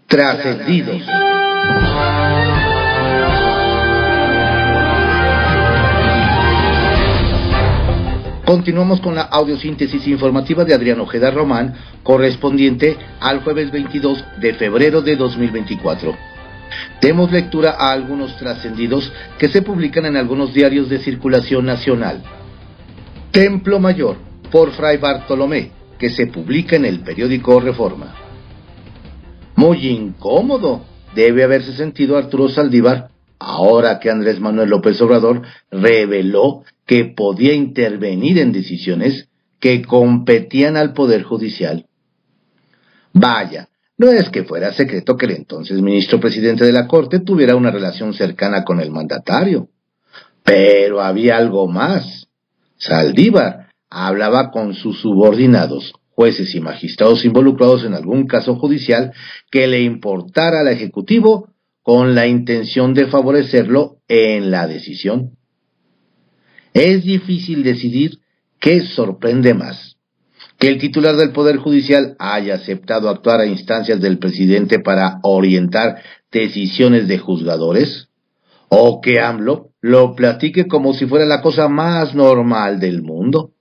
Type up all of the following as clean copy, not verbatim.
Trascendidos. Continuamos con la audiosíntesis informativa de Adrián Ojeda Román, correspondiente al jueves 22 de febrero de 2024. Demos lectura a algunos trascendidos que se publican en algunos diarios de circulación nacional. Templo Mayor, por Fray Bartolomé, que se publica en el periódico Reforma. Muy incómodo debe haberse sentido Arturo Saldívar ahora que Andrés Manuel López Obrador reveló que podía intervenir en decisiones que competían al Poder Judicial. Vaya, no es que fuera secreto que el entonces ministro presidente de la Corte tuviera una relación cercana con el mandatario. Pero había algo más. Saldívar hablaba con sus subordinados, jueces y magistrados involucrados en algún caso judicial que le importara al Ejecutivo con la intención de favorecerlo en la decisión. Es difícil decidir qué sorprende más: que el titular del Poder Judicial haya aceptado actuar a instancias del presidente para orientar decisiones de juzgadores, o que AMLO lo platique como si fuera la cosa más normal del mundo.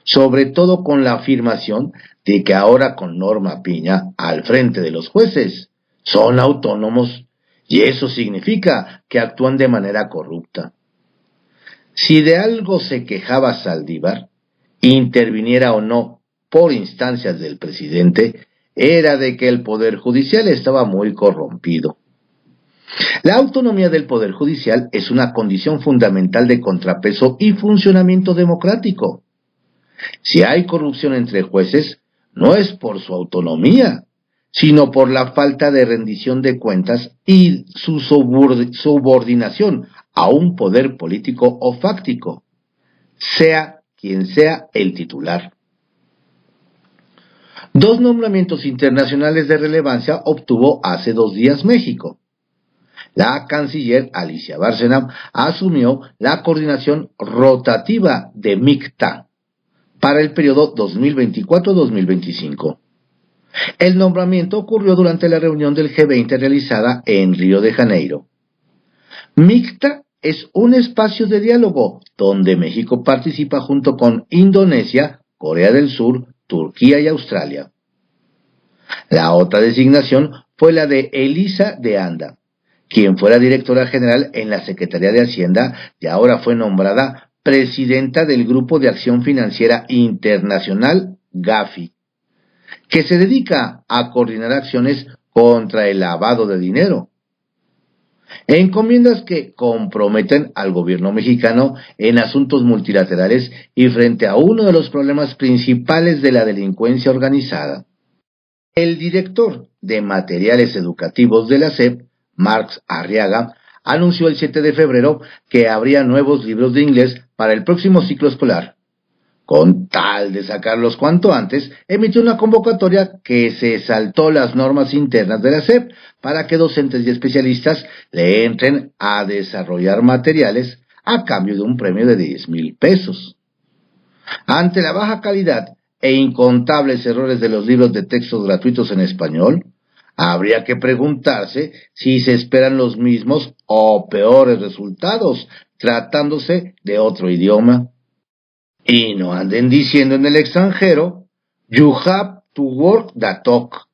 Sobre todo con la afirmación de que ahora con Norma Piña al frente de los jueces son autónomos, y eso significa que actúan de manera corrupta. Si de algo se quejaba Saldívar, interviniera o no por instancias del presidente, era de que el Poder Judicial estaba muy corrompido. La autonomía del Poder Judicial es una condición fundamental de contrapeso y funcionamiento democrático. Si hay corrupción entre jueces, no es por su autonomía, sino por la falta de rendición de cuentas y su subordinación a un poder político o fáctico, sea quien sea el titular. Dos nombramientos internacionales de relevancia obtuvo hace 2 días México. La canciller Alicia Bárcena asumió la coordinación rotativa de MICTA para el periodo 2024-2025. El nombramiento ocurrió durante la reunión del G20 realizada en Río de Janeiro. MICTA es un espacio de diálogo donde México participa junto con Indonesia, Corea del Sur, Turquía y Australia. La otra designación fue la de Elisa de Anda, quien fuera directora general en la Secretaría de Hacienda y ahora fue nombrada presidenta del Grupo de Acción Financiera Internacional, GAFI, que se dedica a coordinar acciones contra el lavado de dinero. Encomiendas que comprometen al gobierno mexicano en asuntos multilaterales y frente a uno de los problemas principales de la delincuencia organizada. El director de materiales educativos de la SEP, Marx Arriaga, anunció el 7 de febrero que habría nuevos libros de inglés para el próximo ciclo escolar. Con tal de sacarlos cuanto antes, emitió una convocatoria que se saltó las normas internas de la SEP para que docentes y especialistas le entren a desarrollar materiales a cambio de un premio de 10,000 pesos. Ante la baja calidad e incontables errores de los libros de textos gratuitos en español, habría que preguntarse si se esperan los mismos o peores resultados tratándose de otro idioma. Y no anden diciendo en el extranjero, you have to work the talk.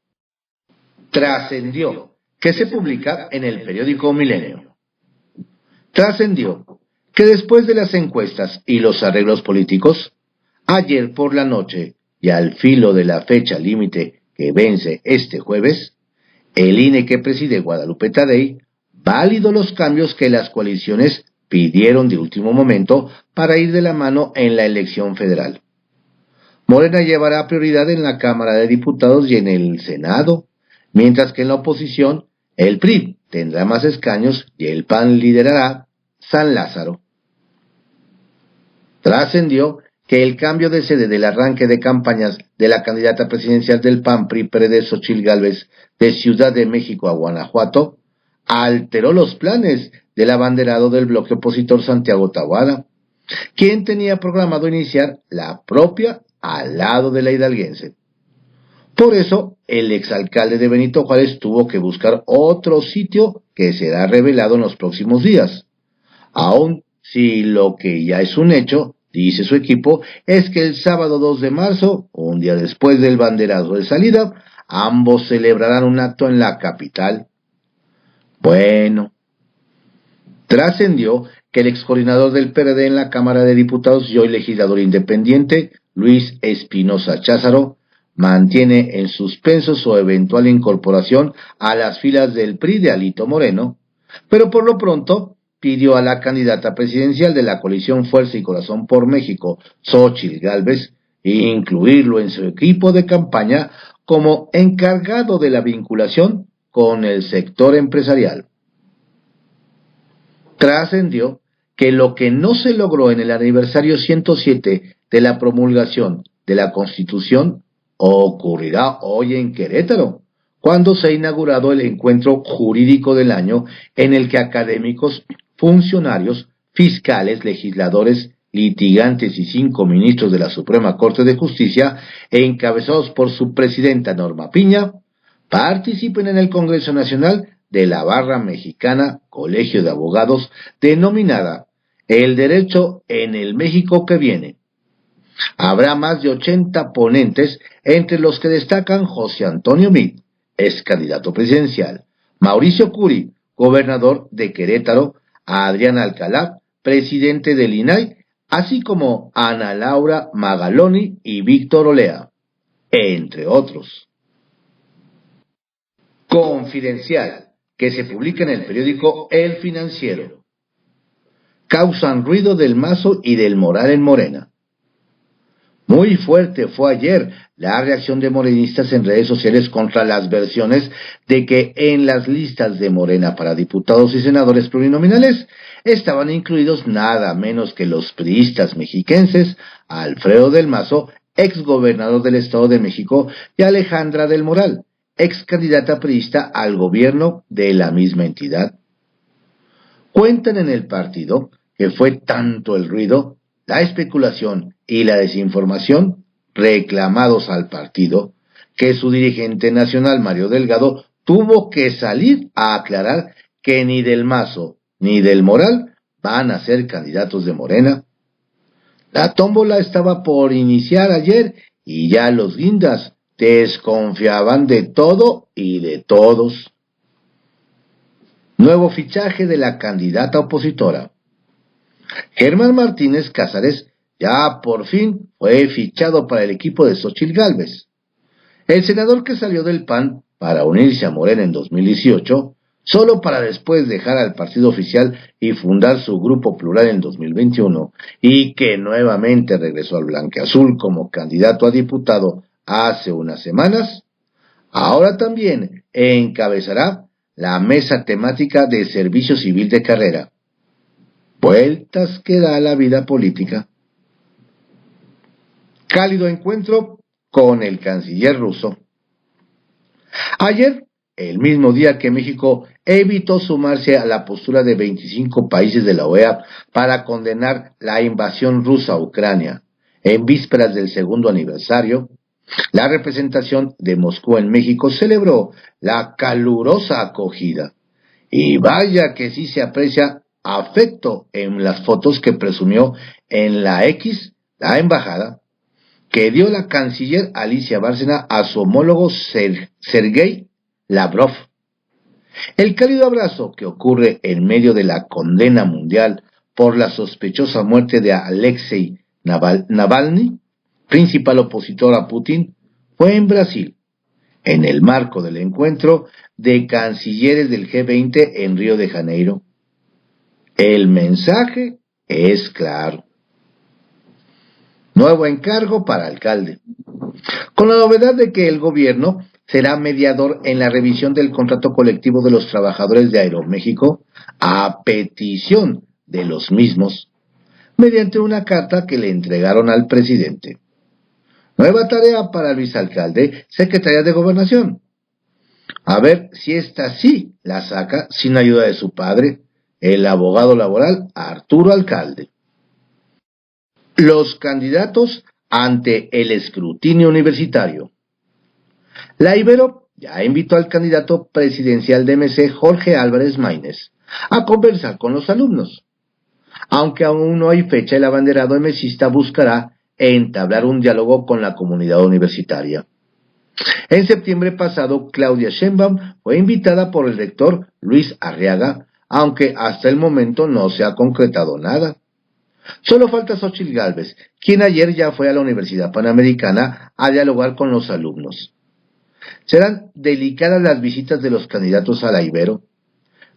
Trascendió, que se publica en el periódico Milenio. Trascendió que después de las encuestas y los arreglos políticos, ayer por la noche y al filo de la fecha límite que vence este jueves, el INE que preside Guadalupe Tadei validó los cambios que las coaliciones pidieron de último momento para ir de la mano en la elección federal. Morena llevará prioridad en la Cámara de Diputados y en el Senado, mientras que en la oposición el PRI tendrá más escaños y el PAN liderará San Lázaro. Trascendió que el cambio de sede del arranque de campañas de la candidata presidencial del PAN-PRI-PRD Xóchitl Gálvez de Ciudad de México a Guanajuato alteró los planes del abanderado del bloque opositor Santiago Taboada, quien tenía programado iniciar la propia al lado de la hidalguense. Por eso, el exalcalde de Benito Juárez tuvo que buscar otro sitio que será revelado en los próximos días. Aun si lo que ya es un hecho, dice su equipo, es que el sábado 2 de marzo, un día después del banderazo de salida, ambos celebrarán un acto en la capital. Bueno, trascendió que el excoordinador del PRD en la Cámara de Diputados y hoy legislador independiente, Luis Espinosa Cházaro, mantiene en suspenso su eventual incorporación a las filas del PRI de Alito Moreno, pero por lo pronto pidió a la candidata presidencial de la coalición Fuerza y Corazón por México, Xóchitl Gálvez, incluirlo en su equipo de campaña como encargado de la vinculación con el sector empresarial. Trascendió que lo que no se logró en el aniversario 107 de la promulgación de la Constitución ocurrirá hoy en Querétaro, cuando se ha inaugurado el encuentro jurídico del año en el que académicos, funcionarios, fiscales, legisladores, litigantes y 5 ministros de la Suprema Corte de Justicia, encabezados por su presidenta Norma Piña, participen en el Congreso Nacional de la Barra Mexicana Colegio de Abogados, denominada El Derecho en el México que viene. Habrá más de 80 ponentes, entre los que destacan José Antonio Meade, ex candidato presidencial, Mauricio Curi, gobernador de Querétaro, Adrián Alcalá, presidente del INAI, así como Ana Laura Magaloni y Víctor Olea, entre otros. Confidencial, que se publica en el periódico El Financiero. Causan ruido del Mazo y del Moral en Morena. Muy fuerte fue ayer la reacción de morenistas en redes sociales contra las versiones de que en las listas de Morena para diputados y senadores plurinominales estaban incluidos nada menos que los priistas mexiquenses Alfredo del Mazo, ex gobernador del Estado de México, y Alejandra del Moral, ex candidata priista al gobierno de la misma entidad. Cuentan en el partido que fue tanto el ruido, la especulación y la desinformación reclamados al partido, que su dirigente nacional Mario Delgado tuvo que salir a aclarar que ni del Mazo ni del Moral van a ser candidatos de Morena. La tómbola estaba por iniciar ayer y ya los guindas desconfiaban de todo y de todos. Nuevo fichaje de la candidata opositora. Germán Martínez Cázares ya por fin fue fichado para el equipo de Xóchitl Gálvez. El senador que salió del PAN para unirse a Morena en 2018, solo para después dejar al partido oficial y fundar su grupo plural en 2021, y que nuevamente regresó al blanqueazul como candidato a diputado hace unas semanas, ahora también encabezará la mesa temática de Servicio Civil de Carrera. Vueltas que da la vida política. Cálido encuentro con el canciller ruso. Ayer, el mismo día que México evitó sumarse a la postura de 25 países de la OEA para condenar la invasión rusa a Ucrania, en vísperas del segundo aniversario, la representación de Moscú en México celebró la calurosa acogida. Y vaya que sí se aprecia afecto en las fotos que presumió en la X, la embajada, que dio la canciller Alicia Bárcena a su homólogo Sergei Lavrov. El cálido abrazo que ocurre en medio de la condena mundial por la sospechosa muerte de Alexei Navalny, principal opositor a Putin, fue en Brasil, en el marco del encuentro de cancilleres del G20 en Río de Janeiro. El mensaje es claro. Nuevo encargo para alcalde. Con la novedad de que el gobierno será mediador en la revisión del contrato colectivo de los trabajadores de Aeroméxico a petición de los mismos, mediante una carta que le entregaron al presidente. Nueva tarea para Luis Alcalde, Secretaría de Gobernación. A ver si esta sí la saca sin ayuda de su padre, el abogado laboral Arturo Alcalde. Los candidatos ante el escrutinio universitario. La Ibero ya invitó al candidato presidencial de MC, Jorge Álvarez Maínez, a conversar con los alumnos. Aunque aún no hay fecha, el abanderado emesista buscará entablar un diálogo con la comunidad universitaria. En septiembre pasado, Claudia Sheinbaum fue invitada por el rector Luis Arriaga, aunque hasta el momento no se ha concretado nada. Solo falta Xóchitl Gálvez, quien ayer ya fue a la Universidad Panamericana a dialogar con los alumnos. Serán delicadas las visitas de los candidatos a la Ibero.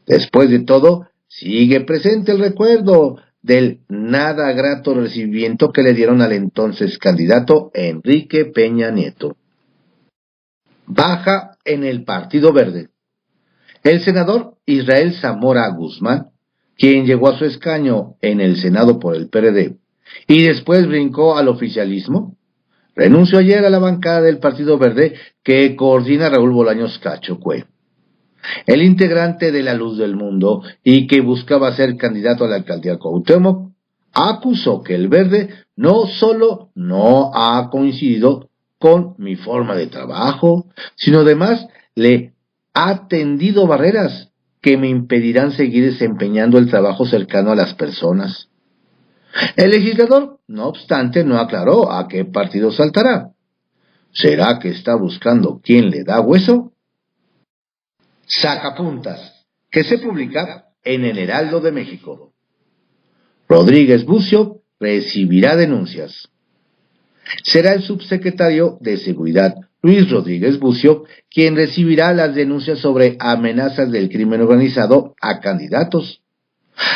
Después de todo, sigue presente el recuerdo del nada grato recibimiento que le dieron al entonces candidato Enrique Peña Nieto. Baja en el Partido Verde. El senador Israel Zamora Guzmán, quien llegó a su escaño en el Senado por el PRD y después brincó al oficialismo, renunció ayer a la bancada del Partido Verde que coordina Raúl Bolaños Cacho Cue. El integrante de La Luz del Mundo y que buscaba ser candidato a la alcaldía Cuauhtémoc, acusó que el Verde no solo no ha coincidido con mi forma de trabajo, sino además le ha tendido barreras que me impedirán seguir desempeñando el trabajo cercano a las personas. El legislador, no obstante, no aclaró a qué partido saltará. ¿Será que está buscando quién le da hueso? Sacapuntas, que se publica en el Heraldo de México. Rodríguez Bucio recibirá denuncias. Será el subsecretario de Seguridad, Luis Rodríguez Bucio, quien recibirá las denuncias sobre amenazas del crimen organizado a candidatos.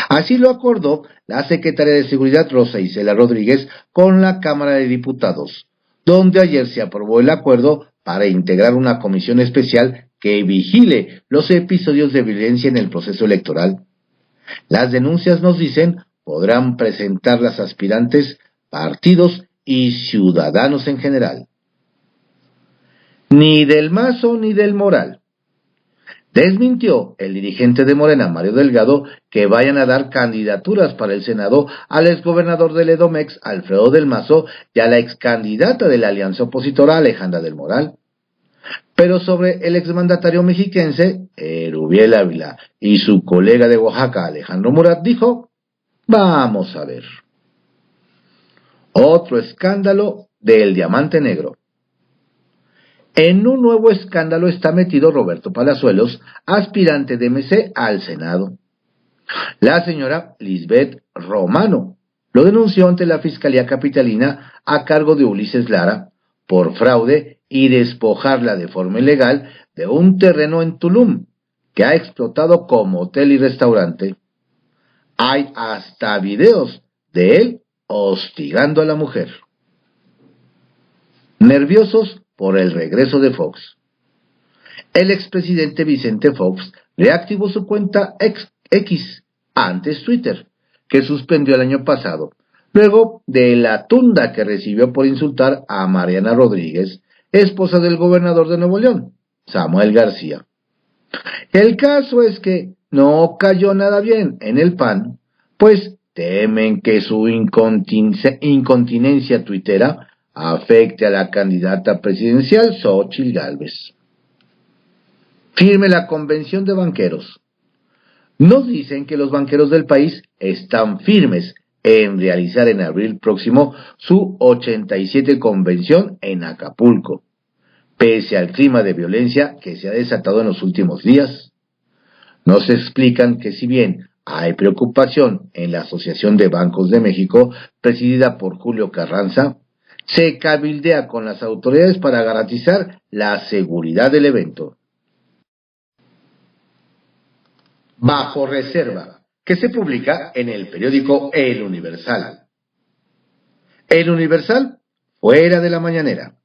Así lo acordó la secretaria de Seguridad, Rosa Isela Rodríguez, con la Cámara de Diputados, donde ayer se aprobó el acuerdo para integrar una comisión especial que vigile los episodios de violencia en el proceso electoral. Las denuncias, nos dicen, podrán presentar las aspirantes, partidos y ciudadanos en general. Ni del Mazo ni del Moral. Desmintió el dirigente de Morena, Mario Delgado, que vayan a dar candidaturas para el Senado al exgobernador del Edomex, Alfredo del Mazo, y a la excandidata de la alianza opositora, Alejandra del Moral. Pero sobre el exmandatario mexiquense, Erubiel Ávila, y su colega de Oaxaca, Alejandro Murat, dijo: vamos a ver. Otro escándalo del diamante negro. En un nuevo escándalo está metido Roberto Palazuelos, aspirante de MC al Senado. La señora Lisbeth Romano lo denunció ante la Fiscalía Capitalina a cargo de Ulises Lara por fraude y despojarla de forma ilegal de un terreno en Tulum que ha explotado como hotel y restaurante. Hay hasta videos de él hostigando a la mujer. Nerviosos por el regreso de Fox. El expresidente Vicente Fox reactivó su cuenta X, antes Twitter, que suspendió el año pasado, luego de la tunda que recibió por insultar a Mariana Rodríguez, esposa del gobernador de Nuevo León, Samuel García. El caso es que no cayó nada bien en el PAN, pues temen que su incontinencia tuitera afecte a la candidata presidencial Xóchitl Gálvez. Firme la convención de banqueros. Nos dicen que los banqueros del país están firmes en realizar en abril próximo su 87 convención en Acapulco, pese al clima de violencia que se ha desatado en los últimos días. Nos explican que si bien hay preocupación en la Asociación de Bancos de México, presidida por Julio Carranza, se cabildea con las autoridades para garantizar la seguridad del evento. Bajo reserva, que se publica en el periódico El Universal. El Universal, fuera de la mañanera.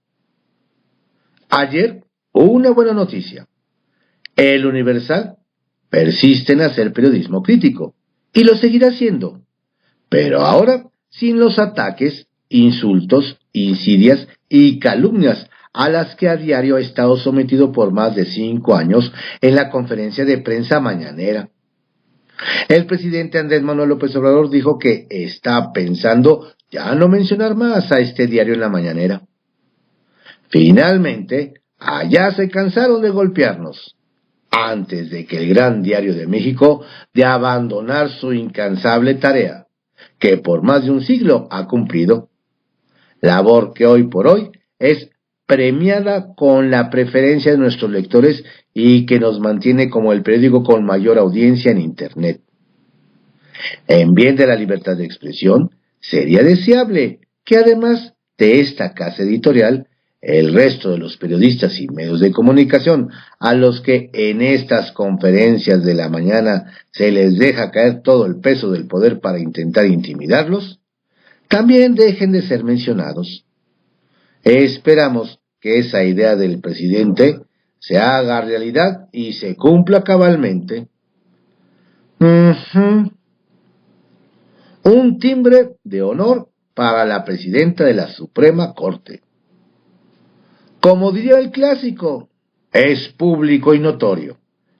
Ayer, una buena noticia. El Universal persiste en hacer periodismo crítico, y lo seguirá haciendo, pero ahora sin los ataques, insultos, insidias y calumnias a las que a diario ha estado sometido por más de 5 años en la conferencia de prensa mañanera. El presidente Andrés Manuel López Obrador dijo que está pensando ya no mencionar más a este diario en la mañanera. Finalmente, allá se cansaron de golpearnos, antes de que el Gran Diario de México de abandonar su incansable tarea, que por más de un siglo ha cumplido, labor que hoy por hoy es premiada con la preferencia de nuestros lectores y que nos mantiene como el periódico con mayor audiencia en Internet. En bien de la libertad de expresión, sería deseable que además de esta casa editorial, el resto de los periodistas y medios de comunicación a los que en estas conferencias de la mañana se les deja caer todo el peso del poder para intentar intimidarlos, también dejen de ser mencionados. Esperamos que esa idea del presidente se haga realidad y se cumpla cabalmente. Un timbre de honor para la presidenta de la Suprema Corte. Como diría el clásico, es público y notorio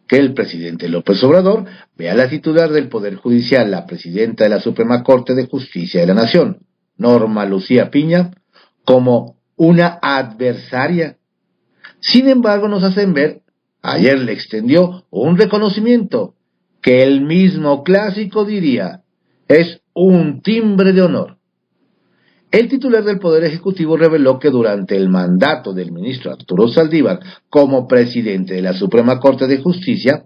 que el presidente López Obrador ve a la titular del Poder Judicial, la presidenta de la Suprema Corte de Justicia de la Nación, Norma Lucía Piña, como una adversaria. Sin embargo, nos hacen ver, ayer le extendió un reconocimiento que el mismo clásico diría, es un timbre de honor. El titular del Poder Ejecutivo reveló que durante el mandato del ministro Arturo Saldívar como presidente de la Suprema Corte de Justicia,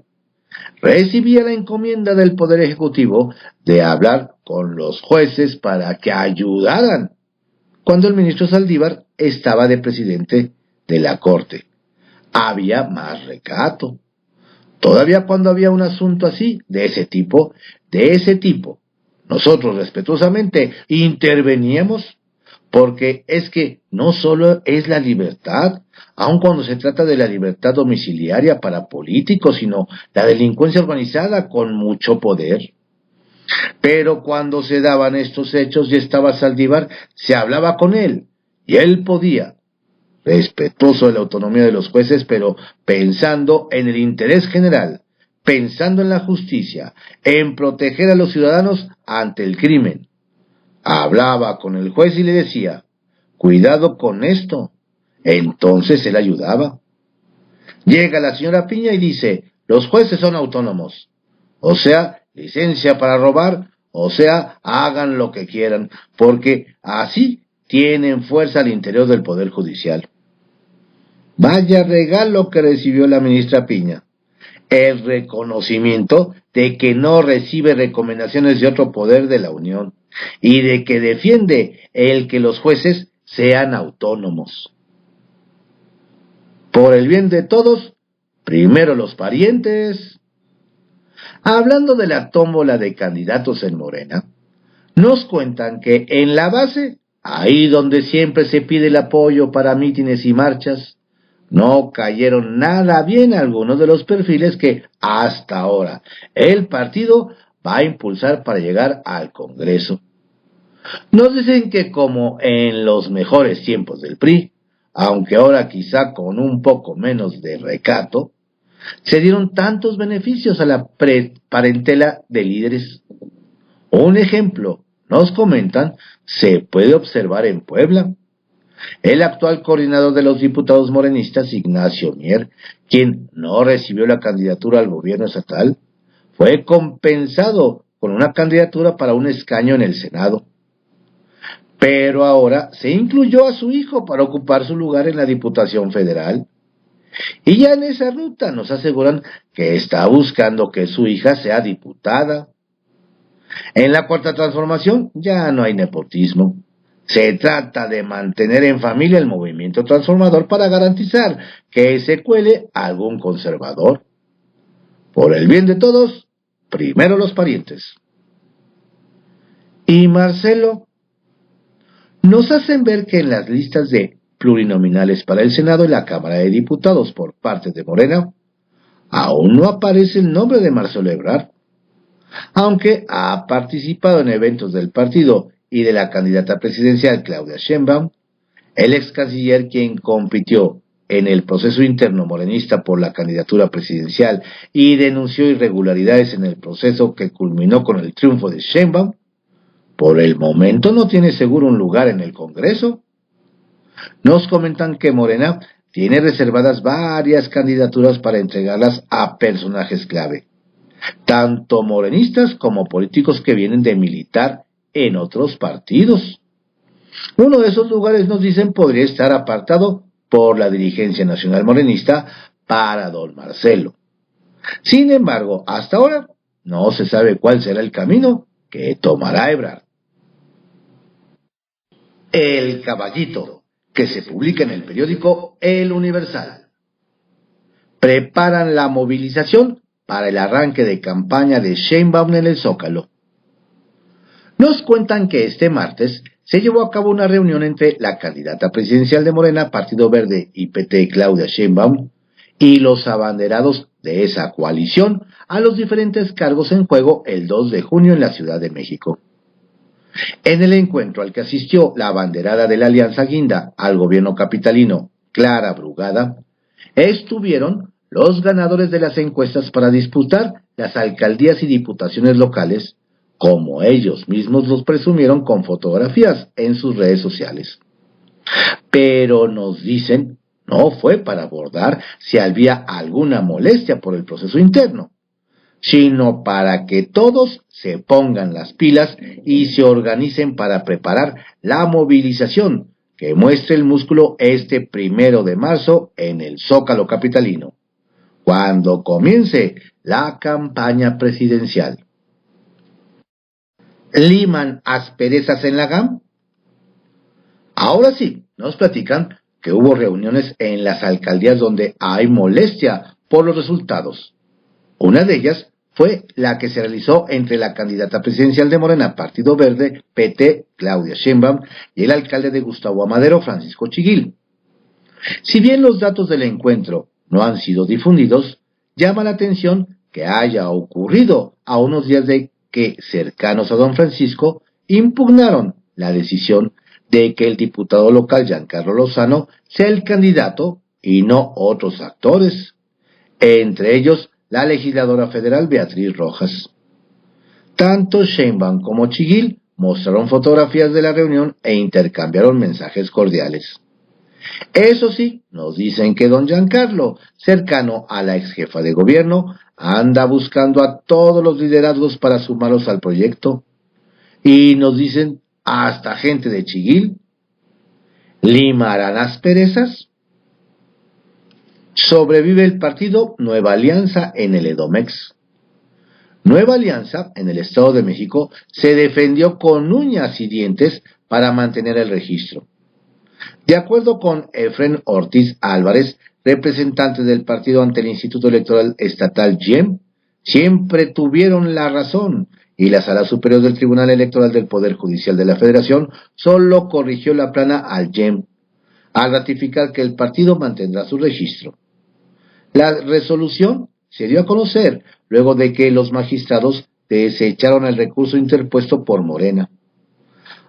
recibía la encomienda del Poder Ejecutivo de hablar con los jueces para que ayudaran cuando el ministro Saldívar estaba de presidente de la Corte. Había más recato. Todavía cuando había un asunto así, de ese tipo, nosotros respetuosamente interveníamos, porque es que no solo es la libertad, aun cuando se trata de la libertad domiciliaria para políticos, sino la delincuencia organizada con mucho poder. Pero cuando se daban estos hechos y estaba Saldívar, se hablaba con él, y él podía, respetuoso de la autonomía de los jueces, pero pensando en el interés general, pensando en la justicia, en proteger a los ciudadanos ante el crimen. Hablaba con el juez y le decía, cuidado con esto. Entonces él ayudaba. Llega la señora Piña y dice, los jueces son autónomos. O sea, licencia para robar, o sea, hagan lo que quieran, porque así tienen fuerza al interior del Poder Judicial. Vaya regalo que recibió la ministra Piña. El reconocimiento de que no recibe recomendaciones de otro poder de la Unión y de que defiende el que los jueces sean autónomos. Por el bien de todos, primero los parientes. Hablando de la tómbola de candidatos en Morena, nos cuentan que en la base, ahí donde siempre se pide el apoyo para mítines y marchas, no cayeron nada bien algunos de los perfiles que hasta ahora el partido va a impulsar para llegar al Congreso. Nos dicen que como en los mejores tiempos del PRI, aunque ahora quizá con un poco menos de recato, se dieron tantos beneficios a la parentela de líderes. Un ejemplo, nos comentan, se puede observar en Puebla. El actual coordinador de los diputados morenistas, Ignacio Mier, quien no recibió la candidatura al gobierno estatal, fue compensado con una candidatura para un escaño en el Senado. Pero ahora se incluyó a su hijo para ocupar su lugar en la Diputación Federal. Y ya en esa ruta nos aseguran que está buscando que su hija sea diputada. En la Cuarta Transformación ya no hay nepotismo. Se trata de mantener en familia el movimiento transformador para garantizar que se cuele algún conservador. Por el bien de todos, primero los parientes. Y Marcelo, nos hacen ver que en las listas de plurinominales para el Senado y la Cámara de Diputados por parte de Morena, aún no aparece el nombre de Marcelo Ebrard, aunque ha participado en eventos del partido y de la candidata presidencial Claudia Sheinbaum, el ex canciller quien compitió en el proceso interno morenista por la candidatura presidencial y denunció irregularidades en el proceso que culminó con el triunfo de Sheinbaum, por el momento no tiene seguro un lugar en el Congreso. Nos comentan que Morena tiene reservadas varias candidaturas para entregarlas a personajes clave, tanto morenistas como políticos que vienen de militar en otros partidos. Uno de esos lugares, nos dicen, podría estar apartado por la dirigencia nacional morenista para don Marcelo. Sin embargo, hasta ahora no se sabe cuál será el camino que tomará Ebrard. El Caballito, que se publica en el periódico El Universal. Preparan la movilización para el arranque de campaña de Sheinbaum en el Zócalo. Nos cuentan que este martes se llevó a cabo una reunión entre la candidata presidencial de Morena, Partido Verde y PT, Claudia Sheinbaum, y los abanderados de esa coalición a los diferentes cargos en juego el 2 de junio en la Ciudad de México. En el encuentro al que asistió la abanderada de la Alianza Guinda al gobierno capitalino, Clara Brugada, estuvieron los ganadores de las encuestas para disputar las alcaldías y diputaciones locales, como ellos mismos los presumieron con fotografías en sus redes sociales. Pero nos dicen, no fue para abordar si había alguna molestia por el proceso interno, sino para que todos se pongan las pilas y se organicen para preparar la movilización que muestre el músculo este 1 de marzo en el Zócalo capitalino, cuando comience la campaña presidencial. ¿Liman asperezas en la GAM? Ahora sí, nos platican que hubo reuniones en las alcaldías donde hay molestia por los resultados. Una de ellas fue la que se realizó entre la candidata presidencial de Morena, Partido Verde, PT, Claudia Sheinbaum, y el alcalde de Gustavo Amadero, Francisco Chiguil. Si bien los datos del encuentro no han sido difundidos, llama la atención que haya ocurrido a unos días de que cercanos a don Francisco impugnaron la decisión de que el diputado local Giancarlo Lozano sea el candidato y no otros actores, entre ellos la legisladora federal Beatriz Rojas. Tanto Sheinbaum como Chiguil mostraron fotografías de la reunión e intercambiaron mensajes cordiales. Eso sí, nos dicen que don Giancarlo, cercano a la ex jefa de gobierno, anda buscando a todos los liderazgos para sumarlos al proyecto. Y nos dicen, hasta gente de Chiguil. ¿Limarán asperezas? Sobrevive el partido Nueva Alianza en el Edomex. Nueva Alianza, en el Estado de México, se defendió con uñas y dientes para mantener el registro. De acuerdo con Efren Ortiz Álvarez, representante del partido ante el Instituto Electoral Estatal YEM, siempre tuvieron la razón y la Sala Superior del Tribunal Electoral del Poder Judicial de la Federación solo corrigió la plana al YEM, al ratificar que el partido mantendrá su registro. La resolución se dio a conocer luego de que los magistrados desecharon el recurso interpuesto por Morena.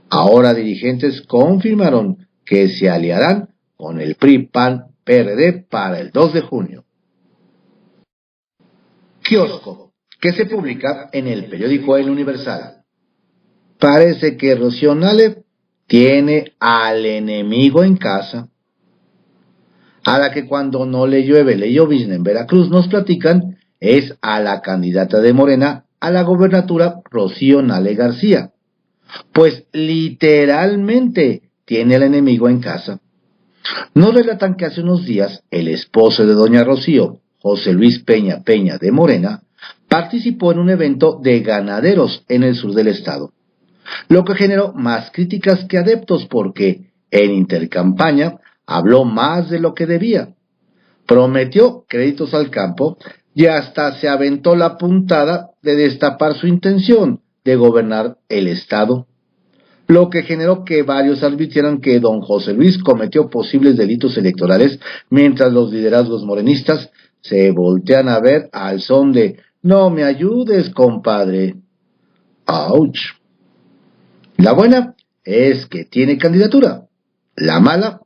Ahora dirigentes confirmaron que se aliarán con el PRI-PAN-PRD para el 2 de junio. Kiosco, que se publica en el periódico El Universal. Parece que Rocío Nale tiene al enemigo en casa. A la que cuando no le llueve le llovizna en Veracruz, nos platican, es a la candidata de Morena a la gobernatura Rocío Nale García. Pues literalmente tiene al enemigo en casa. Nos relatan que hace unos días el esposo de doña Rocío, José Luis Peña Peña de Morena, participó en un evento de ganaderos en el sur del estado, lo que generó más críticas que adeptos porque en intercampaña habló más de lo que debía, prometió créditos al campo y hasta se aventó la puntada de destapar su intención de gobernar el estado, lo que generó que varios advirtieran que don José Luis cometió posibles delitos electorales, mientras los liderazgos morenistas se voltean a ver al son de «No me ayudes, compadre». ¡Auch! La buena es que tiene candidatura, la mala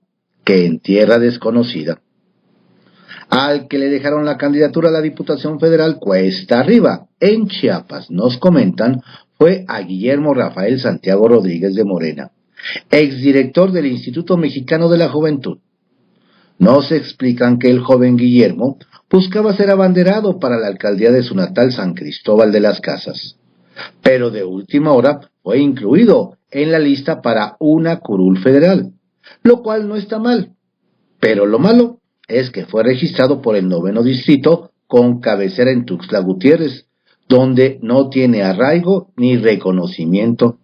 que en tierra desconocida. Al que le dejaron la candidatura a la Diputación Federal cuesta arriba, en Chiapas, nos comentan, fue a Guillermo Rafael Santiago Rodríguez de Morena, exdirector del Instituto Mexicano de la Juventud. Nos explican que el joven Guillermo buscaba ser abanderado para la alcaldía de su natal San Cristóbal de las Casas, pero de última hora fue incluido en la lista para una curul federal, lo cual no está mal, pero lo malo es que fue registrado por el 9º distrito con cabecera en Tuxtla Gutiérrez, donde no tiene arraigo ni reconocimiento,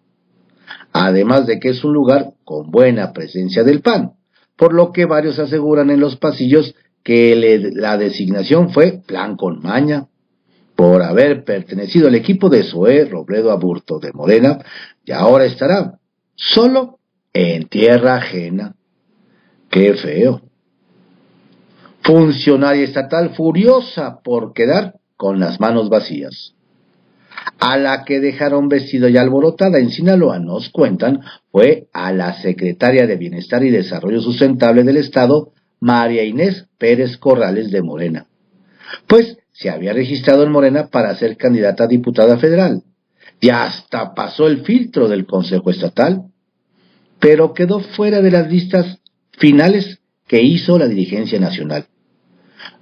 además de que es un lugar con buena presencia del PAN, por lo que varios aseguran en los pasillos que la designación fue plan con maña, por haber pertenecido al equipo de Zoé Robledo Aburto de Morena, y ahora estará solo en tierra ajena. ¡Qué feo! Funcionaria estatal furiosa por quedar con las manos vacías. A la que dejaron vestida y alborotada en Sinaloa, nos cuentan, fue a la secretaria de Bienestar y Desarrollo Sustentable del Estado, María Inés Pérez Corrales de Morena, pues se había registrado en Morena para ser candidata a diputada federal, y hasta pasó el filtro del Consejo Estatal, pero quedó fuera de las listas finales que hizo la dirigencia nacional.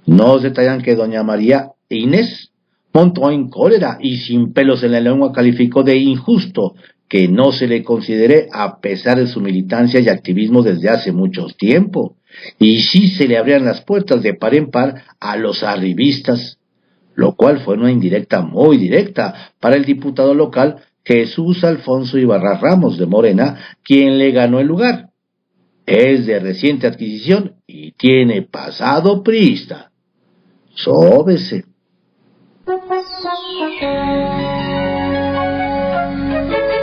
Nos detallan que doña María Inés montó en cólera y sin pelos en la lengua calificó de injusto que no se le considere a pesar de su militancia y activismo desde hace mucho tiempo, y sí se le abrían las puertas de par en par a los arribistas, lo cual fue una indirecta muy directa para el diputado local Jesús Alfonso Ibarra Ramos de Morena, quien le ganó el lugar. Es de reciente adquisición y tiene pasado priista. Sóbese.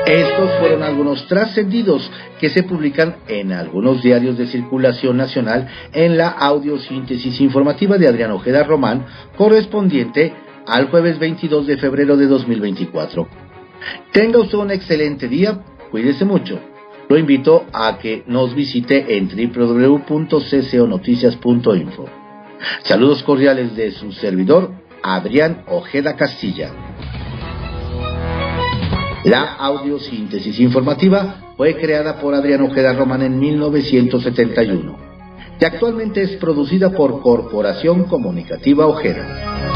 Estos fueron algunos trascendidos que se publican en algunos diarios de circulación nacional en la audiosíntesis informativa de Adrián Ojeda Román, correspondiente al jueves 22 de febrero de 2024. Tenga usted un excelente día, cuídese mucho. Lo invito a que nos visite en www.cconoticias.info. Saludos cordiales de su servidor, Adrián Ojeda Castilla. La audiosíntesis informativa fue creada por Adrián Ojeda Román en 1971 y actualmente es producida por Corporación Comunicativa Ojeda.